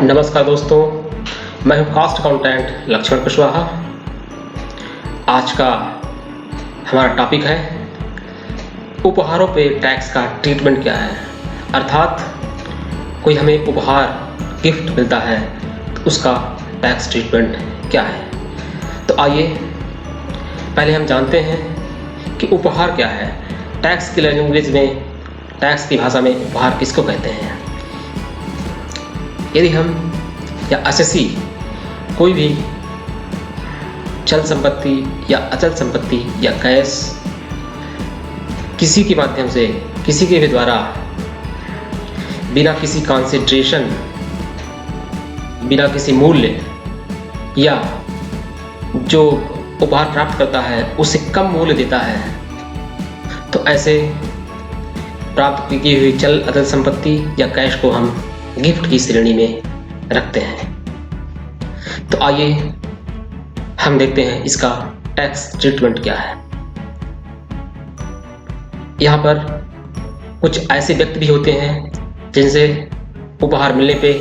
नमस्कार दोस्तों, मैं हूं कास्ट अकाउंटेंट लक्ष्मण कुशवाहा। आज का हमारा टॉपिक है उपहारों पे टैक्स का ट्रीटमेंट क्या है। अर्थात कोई हमें उपहार गिफ्ट मिलता है तो उसका टैक्स ट्रीटमेंट क्या है। तो आइए पहले हम जानते हैं कि उपहार क्या है। टैक्स की लैंग्वेज में, टैक्स की भाषा में उपहार किसको कहते हैं। यदि हम या एसएससी कोई भी चल संपत्ति या अचल संपत्ति या कैश किसी के माध्यम से, किसी के भी द्वारा बिना किसी कंसिडरेशन, बिना किसी मूल्य या जो उपहार प्राप्त करता है उससे कम मूल्य देता है, तो ऐसे प्राप्त की हुई चल अचल संपत्ति या कैश को हम गिफ्ट की श्रेणी में रखते हैं। तो आइए हम देखते हैं इसका टैक्स ट्रीटमेंट क्या है। यहाँ पर कुछ ऐसे व्यक्ति भी होते हैं जिनसे उपहार मिलने पे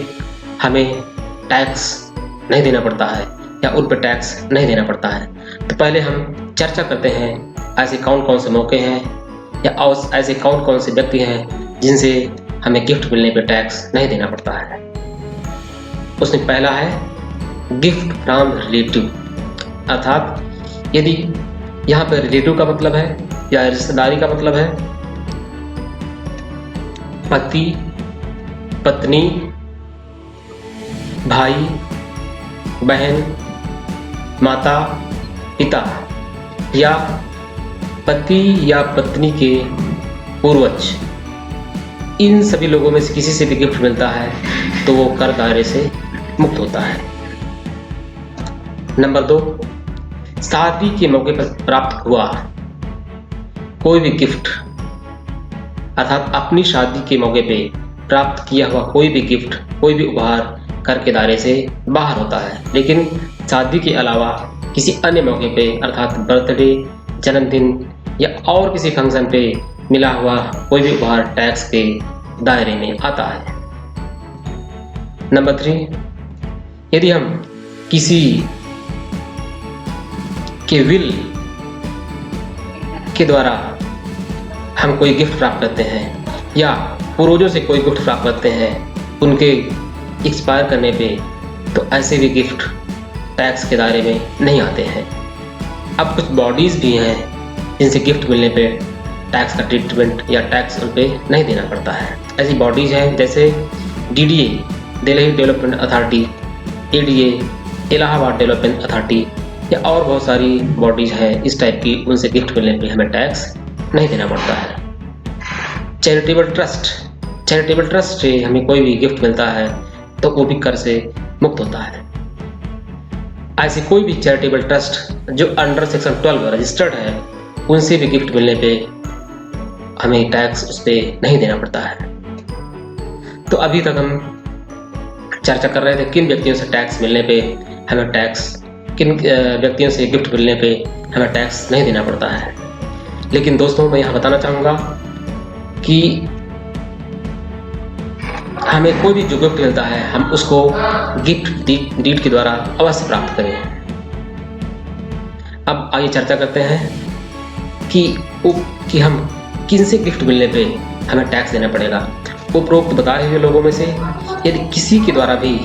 हमें टैक्स नहीं देना पड़ता है या उन पर टैक्स नहीं देना पड़ता है। तो पहले हम चर्चा करते हैं ऐसे कौन कौन से मौके हैं या ऐसे कौन कौन से व्यक्ति हैं जिनसे हमें गिफ्ट मिलने पे टैक्स नहीं देना पड़ता है। उसमें पहला है गिफ्ट फ्रॉम रिलेटिव। अर्थात यदि यहाँ पर रिलेटिव का मतलब है या रिश्तेदारी का मतलब है पति, पत्नी, भाई, बहन, माता, पिता या पति या पत्नी के पूर्वज, इन सभी लोगों में से किसी से भी गिफ्ट मिलता है तो वो कर दायरे से मुक्त होता है। नंबर 2, शादी के मौके पर प्राप्त हुआ कोई भी गिफ्ट, अर्थात अपनी शादी के मौके पे प्राप्त किया हुआ कोई भी गिफ्ट, कोई भी उपहार कर के दायरे से बाहर होता है। लेकिन शादी के अलावा किसी अन्य मौके पे, अर्थात बर्थडे, जन्मदिन या और किसी फंक्शन पे मिला हुआ कोई भी उपहार टैक्स के दायरे में आता है। नंबर 3, यदि हम किसी के विल के द्वारा हम कोई गिफ्ट प्राप्त करते हैं या पूर्वजों से कोई गिफ्ट प्राप्त करते हैं उनके एक्सपायर करने पे, तो ऐसे भी गिफ्ट टैक्स के दायरे में नहीं आते हैं। अब कुछ बॉडीज़ भी हैं जिनसे गिफ्ट मिलने पे टैक्स का ट्रीटमेंट या टैक्स उन पे नहीं देना पड़ता है। ऐसी बॉडीज़ हैं जैसे DDA, Delhi development authority, ADA, Allahabad development authority या और बहुत सारी बॉडीज़ हैं इस टाइप की। उनसे गिफ्ट मिलने पे हमें टैक्स नहीं देना पड़ता है। चैरिटेबल ट्रस्ट से हमें कोई भी गिफ्ट मिलता है तो वो भी कर से मुक्त होता है। ऐसे कोई भी चैरिटेबल ट्रस्ट जो अंडर सेक्शन 12 रजिस्टर्ड है, उनसे भी गिफ्ट मिलने पे हमें टैक्स उस पर नहीं देना पड़ता है। तो अभी तक हम चर्चा कर रहे थे किन व्यक्तियों से टैक्स मिलने पे हमें टैक्स, किन व्यक्तियों से गिफ्ट मिलने पे हमें टैक्स नहीं देना पड़ता है। लेकिन दोस्तों, मैं यहाँ बताना चाहूँगा कि हमें कोई भी जो गिफ्ट मिलता है हम उसको गिफ्ट डीड के द्वारा अवश्य प्राप्त करें। अब आइए चर्चा करते हैं कि हम किन से गिफ्ट मिलने पे हमें टैक्स देना पड़ेगा। उपरोक्त बताए हुए लोगों में से यदि किसी के द्वारा भी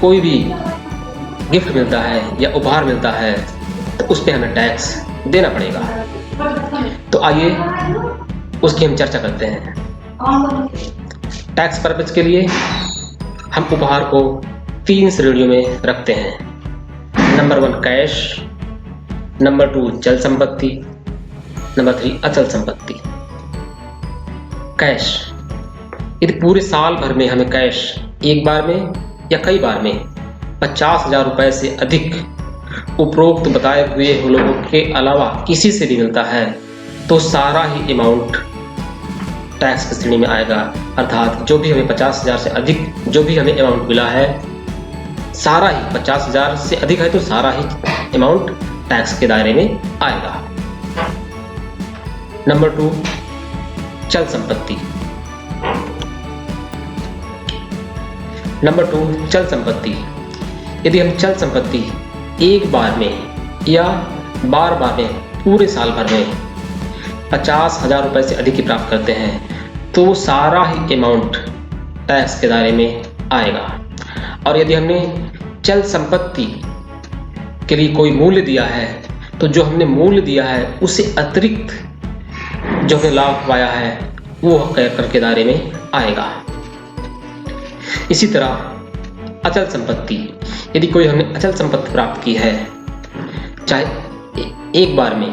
कोई भी गिफ्ट मिलता है या उपहार मिलता है तो उस पर हमें टैक्स देना पड़ेगा। तो आइए उसकी हम चर्चा करते हैं। टैक्स पर्पज के लिए हम उपहार को 3 श्रेणियों में रखते हैं। नंबर 1 कैश, नंबर 2 चल संपत्ति, नंबर 3 अचल संपत्ति। कैश, यदि पूरे साल भर में हमें कैश एक बार में या कई बार में 50,000 रुपये से अधिक उपरोक्त बताए हुए लोगों के अलावा किसी से भी मिलता है तो सारा ही अमाउंट टैक्स की श्रेणी में आएगा। अर्थात जो भी हमें 50,000 से अधिक जो भी हमें अमाउंट मिला है, सारा ही 50,000 से अधिक है तो सारा ही अमाउंट टैक्स के दायरे में आएगा। नंबर 2 चल संपत्ति। नंबर 2, चल संपत्ति। यदि हम चल संपत्ति एक बार में या बार बार में पूरे साल भर में 50,000 रुपये से अधिक की प्राप्त करते हैं तो वो सारा ही अमाउंट टैक्स के दायरे में आएगा। और यदि हमने चल संपत्ति के लिए कोई मूल्य दिया है तो जो हमने मूल्य दिया है उससे अतिरिक्त जो हमने लाभ पाया है वो कर के दायरे में आएगा। इसी तरह अचल संपत्ति, यदि कोई हमने अचल संपत्ति प्राप्त की है चाहे एक बार में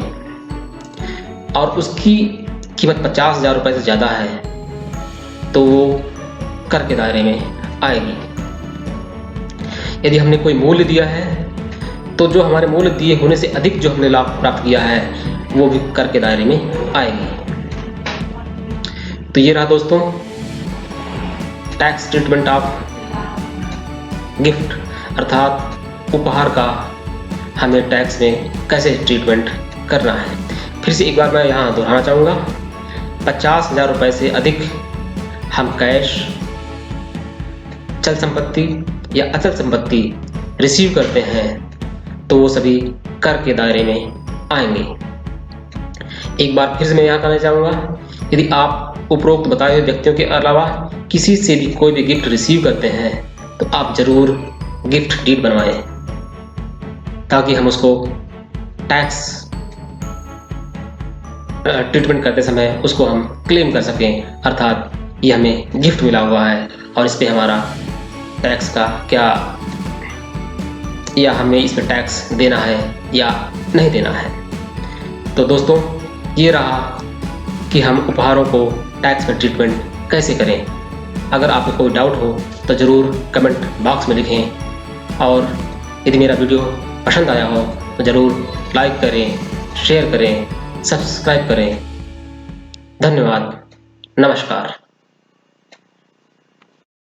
और उसकी कीमत 50,000 रुपये से ज़्यादा है तो वो कर के दायरे में आएगी। यदि हमने कोई मूल्य दिया है तो जो हमारे मूल्य दिए होने से अधिक जो हमने लाभ प्राप्त किया है वो भी कर के दायरे में आएगी। तो ये रहा दोस्तों टैक्स ट्रीटमेंट ऑफ गिफ्ट, अर्थात उपहार का हमें टैक्स में कैसे ट्रीटमेंट करना है। फिर से एक बार मैं यहाँ दोहराना चाहूँगा, 50,000 रुपये से अधिक हम कैश, चल संपत्ति या अचल संपत्ति रिसीव करते हैं तो वो सभी कर के दायरे में आएंगे। एक बार फिर से मैं यहाँ कहना चाहूँगा, यदि आप उपरोक्त बताए हुए व्यक्तियों के अलावा किसी से भी कोई भी गिफ्ट रिसीव करते हैं तो आप ज़रूर गिफ्ट डीड बनवाएं ताकि हम उसको टैक्स ट्रीटमेंट करते समय उसको हम क्लेम कर सकें, अर्थात ये हमें गिफ्ट मिला हुआ है और इस पे हमारा टैक्स का क्या, या हमें इस पे टैक्स देना है या नहीं देना है। तो दोस्तों ये रहा कि हम उपहारों को टैक्स में ट्रीटमेंट कैसे करें। अगर आपको कोई डाउट हो तो ज़रूर कमेंट बॉक्स में लिखें और यदि मेरा वीडियो पसंद आया हो तो ज़रूर लाइक करें, शेयर करें, सब्सक्राइब करें। धन्यवाद, नमस्कार।